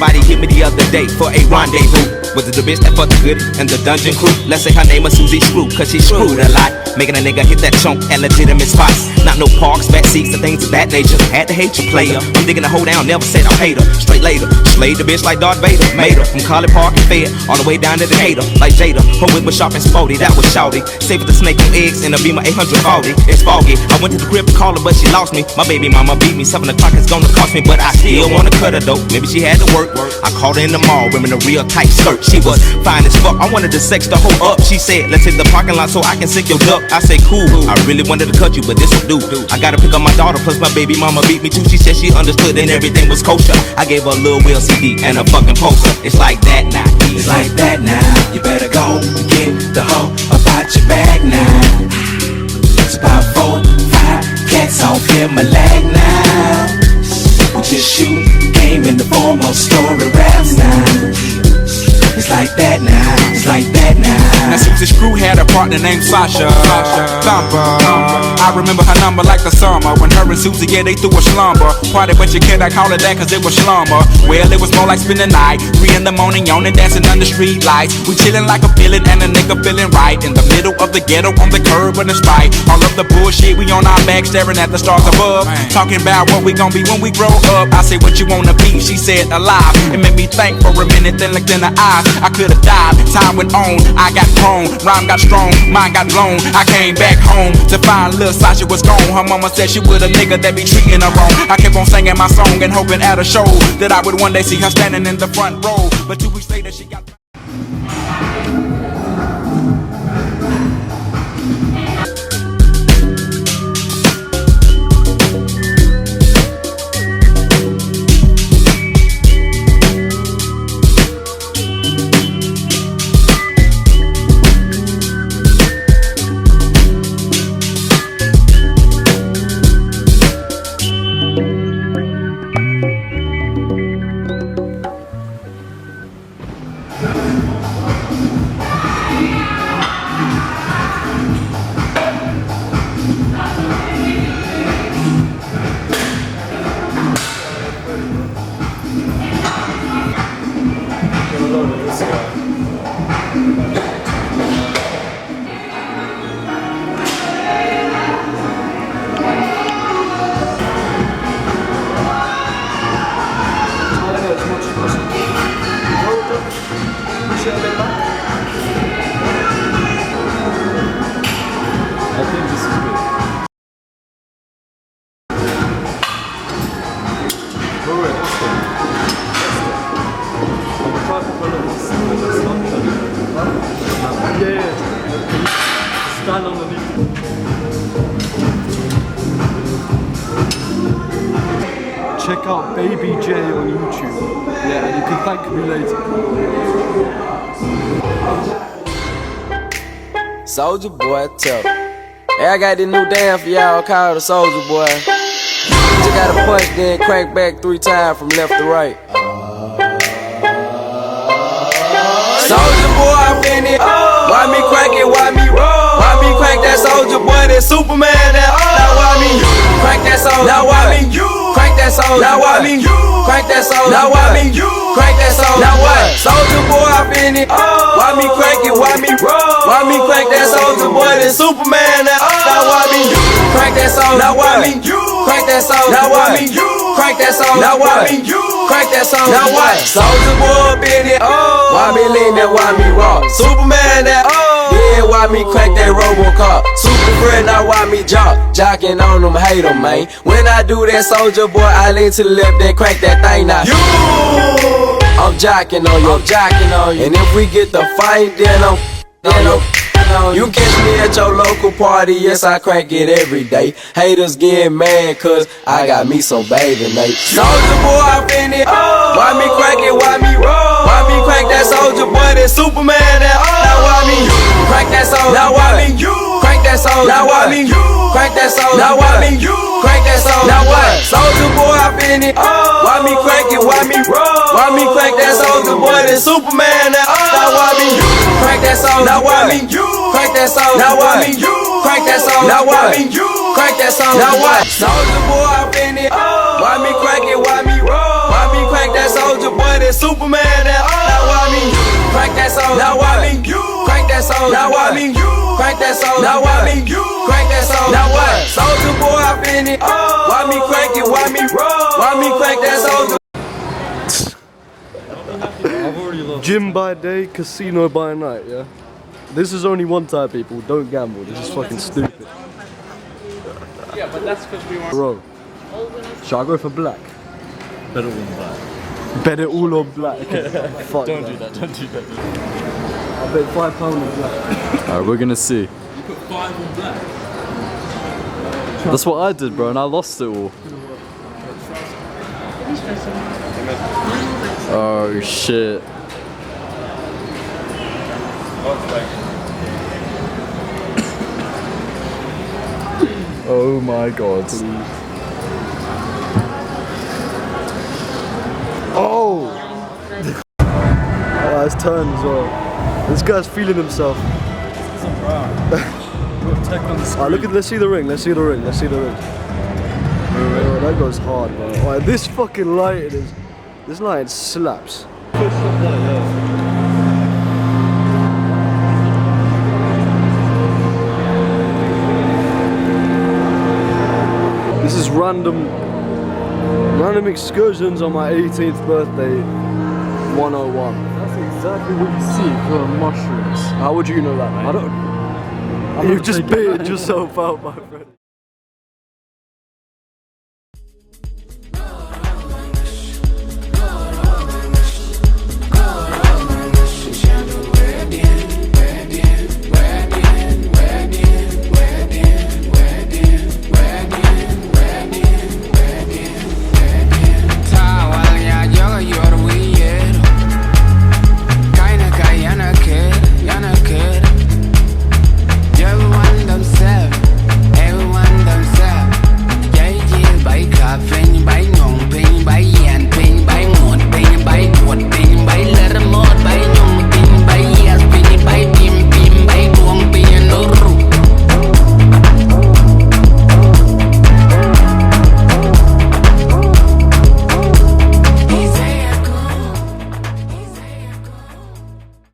Somebody hit me the other day for a rendezvous. Was it the bitch that fucked the goodie and the dungeon crew? Let's say her name was Susie Screw, cause she screwed a lot, making a nigga hit that chunk at legitimate spots. Not no parks, back seats, and things of that nature. Had to hate your player. I'm digging the hoe down, never said I hate her. Straight later, slayed the bitch like Darth Vader. Made her from College Park and Fed, all the way down to Decatur, like Jada. Her whip was sharp and sporty, that was shouty. Saved the snake on eggs in a Beamer 840. It's foggy, I went to the crib to call her, but she lost me. My baby mama beat me, 7 o'clock is gonna cost me, but I still wanna cut her though. Maybe she had to work. I called her in the mall, wearing a real tight skirt. She was fine as fuck, I wanted to sex the hoe up. She said, let's hit the parking lot so I can sick your duck. I said, cool, I really wanted to cut you, but this will do. I gotta pick up my daughter, plus my baby mama beat me too. She said she understood and everything was kosher. I gave her a little Will CD and a fucking poster. It's like that now. It's like that now. You better go get the hoe about your bag now. It's about 4, 5 cats off in my leg now. We just shoot game in the form of story raps now. It's like that now, it's like that now. Now Susie Screw had a partner named Sasha Thumper. I remember her number like the summer, when her and Susie, yeah, they threw a slumber party, but you can't call it that cause it was slumber. Well, it was more like spending the night, 3 in the morning, yawning, dancing under street lights. We chilling like a villain and a nigga feeling right, in the middle of the ghetto on the curb and the spite. All of the bullshit, we on our back staring at the stars above, talking about what we gon' be when we grow up. I say, what you wanna be? She said, alive. It made me think for a minute, then looked in her eyes. I could've died, time went on, I got grown, rhyme got strong, mind got blown. I came back home to find little Sasha was gone. Her mama said she was a nigga that be treating her wrong. I kept on singing my song and hoping at a show that I would one day see her standing in the front row. But 2 weeks later she got check out Baby J on YouTube. Yeah, and you can thank me later. Soulja Boy tough. Hey, I got this new dance for y'all called the Soulja Boy. You just gotta punch, then crank back 3 times from left to right. Soulja Boy, I been it. Why me crank it? Why me roll? Why me crank that Soulja Boy? That Superman? That now why me crank that Soulja? Now why me crank that Soulja? Now why me crank that Soulja? Now why me crank that Soulja? Now what? Soulja Boy, I been it. Why me crank it? Why me roll? Why me crank that Soulja Boy? That Superman? That now why me crank that Soulja? Now why me crank that Soulja? Now why me crank that Soulja? Now why me crank that Soulja? Now what? Soulja Boy, been it. Why me lean that? Why me rock? Superman? That yeah, why me crank that Robocop? Super friend, now why me jocking on them, hate them, man. When I do that Soulja Boy, I lean to the left, then crank that thing now. I'm jocking on you, I'm jocking on you. And if we get the fight, then I'm you catch me at your local party, yes, I crank it every day. Haters get mad cause I got me some bathing Nate. Soulja Boy, I been it. Why me crank it? Why me roll? Why me crank that Soulja Boy? That Superman? That now why me crank that Soulja? Now why me crank that Soulja? Now why me crank that Soulja? Now why me crank that Soulja? Now what? Soulja Boy, I been it. Why me crank it? Why me roll? Why me crank that Soulja Boy? That Superman? That now why me crank that Soulja? Now why me crank that Soulja? Now why me crank that Soulja? Now why me crank that Soulja? Now what? Soulja Boy, I been it. Why me crank it? Why me roll? Why me crank that Soulja Boy? boy, that Superman. Now why me? Crank that soul. Now why me? Crank that soul. Now why me? Crank that soul. Now why me? Crank that soul. Now what? Soldier boy, I been it. Why me crank it? Why me roll? Why me crank that soldier? Gym by day, casino by night, yeah? This is only one type, people. Don't gamble. This is fucking stupid. Yeah, but that's because we want. Bro, should I go for black? Better than that. Bet it all on black. Fuck Don't do that, don't do that. I bet £5 on black. Alright, we're gonna see. You put 5 on black. That's what I did, bro, and I lost it all. Oh shit. Oh my god. Oh! Oh, it's turned as well. This guy's feeling himself. Look at, let's see the ring, let's see the ring, let's see the ring. Oh, that goes hard, bro. Oh, this fucking light is, this light slaps. This is random excursions on my 18th birthday, 101. That's exactly what you see for mushrooms. How would you know that, mate? I don't. You've just baited yourself out, my friend.